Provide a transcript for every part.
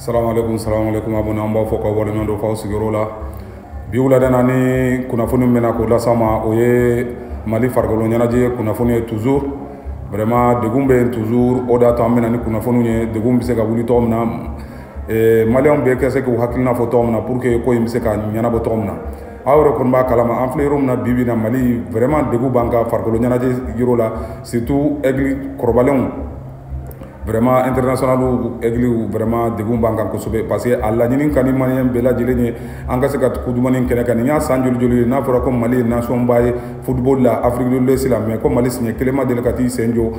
Salam alaikum abonné an b'a fɔ ka waleɲuman dɔ f'aw sigiyɔrɔ la. Bi wuladana ni kunnafoni min bɛna k'o las'aw ma o ye Mali farikolo ɲɛnajɛ kunnafoni ye toujours. Vraiment degun bɛ yen toujours, o de y'a to an bɛna ni kunnafoniw ye. Degun bɛ se ka wuli cogo min na, maliyɛnw bɛɛ ka se k'u hakilina fɔ cogo min na pour que ko in bɛ se ka ɲɛnabɔ cogo min na. Aw yɛrɛ kɔni b'a kalama an filɛ yɔrɔ min na bi bi in na Mali vraiment degun b'an ka farikolo ɲɛnajɛ yɔrɔ la, surtout aigle kɔrɔbalenw. Vraiment international aigle vraiment degun b'an kan kosɛbɛ parce que a laɲini ka di maliyɛn bɛɛ lajɛlen ye an ka se ka coupe du monde kɛnɛ kan. Nin y'a san joli ye n'a fɔra ko Mali ye nation ba ye football la Afrique de l'Ouest la, mais ko Mali siɲɛ kelen ma deli ka t'i sen jɔ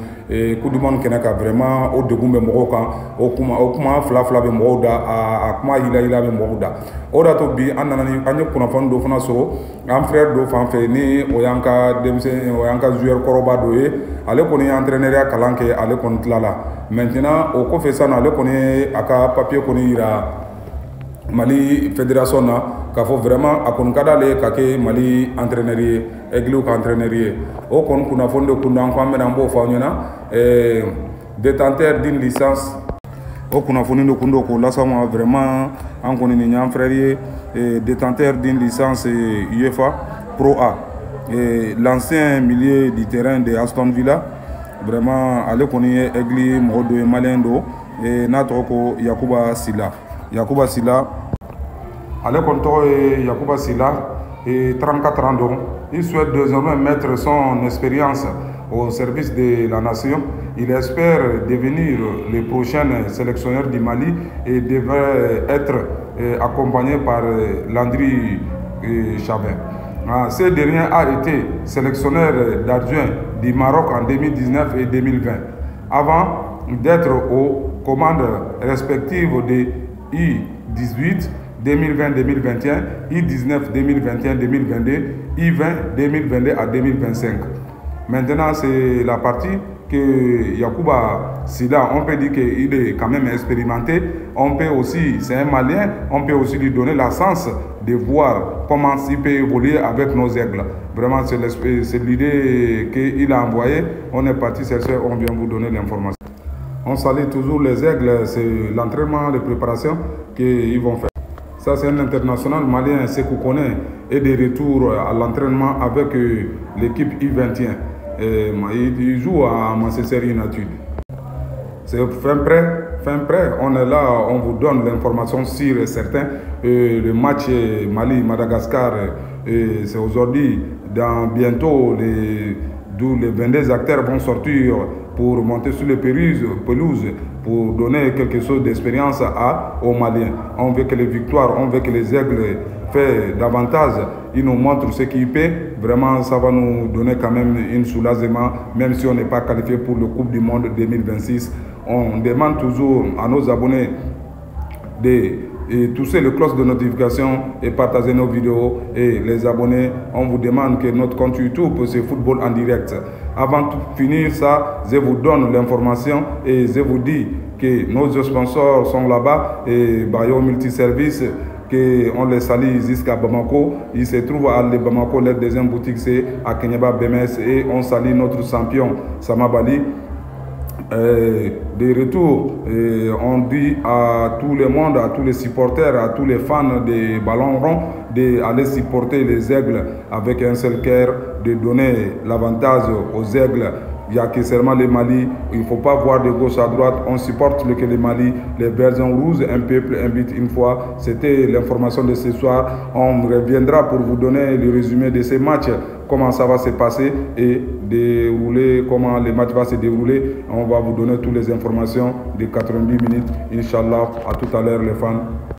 coupe du monde kɛnɛ kan. Vraiment o degun bɛ mɔgɔw kan, o kuma fila bɛ mɔgɔw da, a kuma yila bɛ mɔgɔw da. O de y'a to bi an ye kunnafoni dɔ fana sɔrɔ an frère dɔ fan fɛ ni o y'an ka denmisɛn, o y'an ka joueur kɔrɔba dɔ ye. Ale kɔni ye entraîneur kalan kɛ, ale kɔni tilala. Maintenant o kɔfɛ sisan ale kɔni ye a ka papier kɔni yira Mali fédération na k'a fɔ vraiment a kɔni ka d'ale ka kɛ Mali entraîneur ye, aigle ka entraîneur ye. O kɔni kunnafoni de kun d'an kɔ, an bɛna an b'o fɔ aw ɲɛna. Détenteur d'une licence, o kunnafoni de kun do k'o las'aw ma. Vraiment an kɔni nin y'an frère ye, détenteur d'une licence UEFA Pro A, l'ancien milieu du terrain de Aston Villa. Vraiment ale kɔni ye aigle mɔgɔ dɔ ye, maliyɛn do, n'a tɔgɔ ko Yakuba Sila. Ale kɔni tɔgɔ ye Yakuba Sila, 34 ans donc. Il souhaite désormais mettre son expérience au service de la nation. Il espère devenir le prochain sélectionneur du Mali et devrait être accompagné par Landry Chavin. Ce dernier a été sélectionneur d'adjoint du Maroc en 2019 et 2020, avant d'être aux commandes respectives de I-18 2020-2021, I-19 2021-2022, I-20 2022 à 2025. Maintenant, c'est la partie que Yakuba Sila, on peut dire qu'il est quand même expérimenté. On peut aussi, c'est un Malien, on peut aussi lui donner la chance de voir comment il peut évoluer avec nos aigles. Vraiment, c'est l'idée qu'il a envoyée. On est parti chercher, on vient vous donner l'information. On salue toujours les aigles, c'est l'entraînement, les préparations qu'ils vont faire. Ça, c'est un international malien, Sekou Kone, et de retour à l'entraînement avec l'équipe I-21. Il joue à Manchester United. C'est fin prêt, on est là, on vous donne l'information sûre et certaine. Le match Mali-Madagascar, c'est aujourd'hui, bientôt, d'où les 22 acteurs vont sortir pour monter sur les pelouses pour donner quelque chose d'expérience aux Maliens. On veut que les victoires, on veut que les aigles fassent davantage. Ils nous montrent ce qu'ils paient. Vraiment, ça va nous donner quand même un soulagement, même si on n'est pas qualifié pour le Coupe du Monde 2026. On demande toujours à nos abonnés de toucher le cloche de notification et partager nos vidéos. Et les abonnés, on vous demande que notre compte YouTube, c'est Football en direct. Avant de finir ça, je vous donne l'information et je vous dis que nos sponsors sont là-bas et Bayo Multiservice, qu'on les salue jusqu'à Bamako. Il se trouve à Bamako, leur deuxième boutique c'est à Kenyaba BMS, et on salue notre champion Samabali. De retour, on dit à tout le monde, à tous les supporters, à tous les fans des ballons ronds d'aller supporter les aigles avec un seul cœur, de donner l'avantage aux aigles. Il n'y a que seulement les Mali, il ne faut pas voir de gauche à droite, on supporte que les Mali, les Bergers rouges, un peuple, un but une fois. C'était l'information de ce soir. On reviendra pour vous donner le résumé de ces matchs, comment ça va se passer et dérouler, comment les matchs vont se dérouler. On va vous donner toutes les informations de 90 minutes. Inch'Allah, à tout à l'heure les fans.